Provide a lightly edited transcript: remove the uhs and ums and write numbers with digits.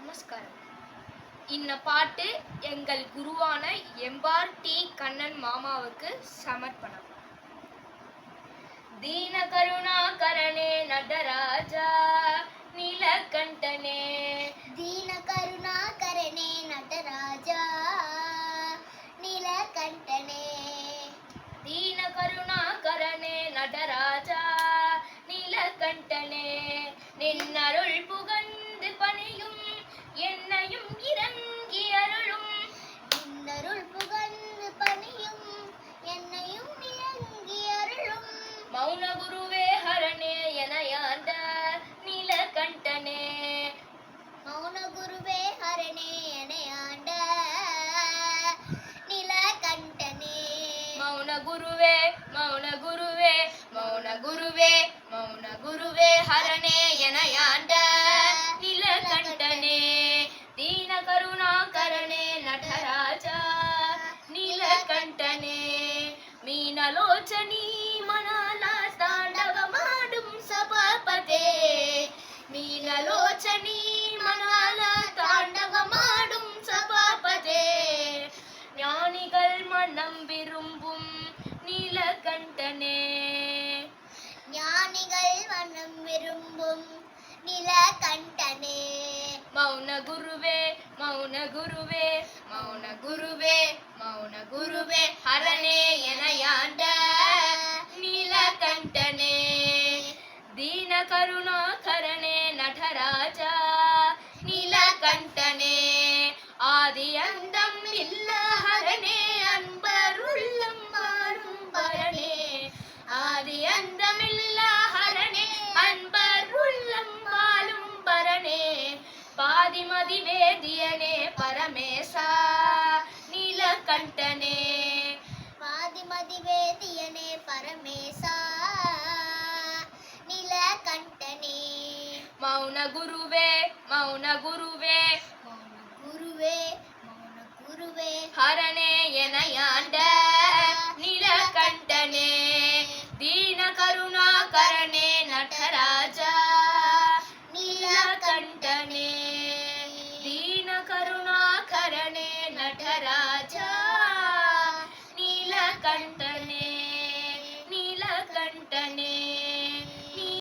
நமஸ்காரம். இந்த பாட்டு எங்கள் குருவான எம்பார் டி கண்ணன் மாமாவுக்கு சமர்ப்பணம். தீன கருணாகரனே நடராஜா நீலகண்டனே, தீன கருணாகரனே நடராஜா நீலகண்டனே, தீன கருணாகரனே நடராஜா நீலகண்டனே, நின்னருள் புகழ்ந்து பணியும் என்னையும் இறங்கி அருளும், நின்னருள் புகழ்ந்து பணியும் என்னையும் இறங்கி அருளும், மௌன குருவே ஹரனே எனையாண்ட நீலகண்டனே, மௌன குருவே ஹரனே எனையாண்ட நீலகண்டனே, மௌன குருவே மௌன குருவே மௌன குருவே மௌன குருவே ஹரனே எனையாண்ட நீலகண்டனே, தீன கருணாகரனே நடராஜா நீலகண்டனே, மீனலோச்சனி மணால தாண்டவமாடும் சபாபதே, மீனலோச்சனி மணால தாண்டவமாடும் சபாபதே, ஞானிகள் மனம் விரும்பும் நீலகண்டனே, ஞானிகள் மனம் விரும்பும் நீலகண்டனே, மௌன குருவே மௌன குருவே மௌன குருவே மௌன குருவே ஹரனே எனையாண்ட நீலகண்டனே, தீன கருணாகரனே நடராஜா நீலகண்டனே, ஆதி அந்தம் இல்ல ஹரனே அன்பருள்ளம் வாழும் பரனே, ஆதி அந்தமில்ல ஹரனே அன்பருள்ளம் வாழும் பரனே, பாதிமதி வேதியனே பரமேசா நீலகண்டனே, வாதிமதி வேதியனே பரமேசா நீலகண்டனே, மௌன குருவே மௌன குருவே மௌன குருவே மௌன குருவே ஹரனே எனையாண்ட நீலகண்டனே, தீன கருணாகரனே நடராஜா நீலகண்டனே, தீன கருணாகரனே நடராஜா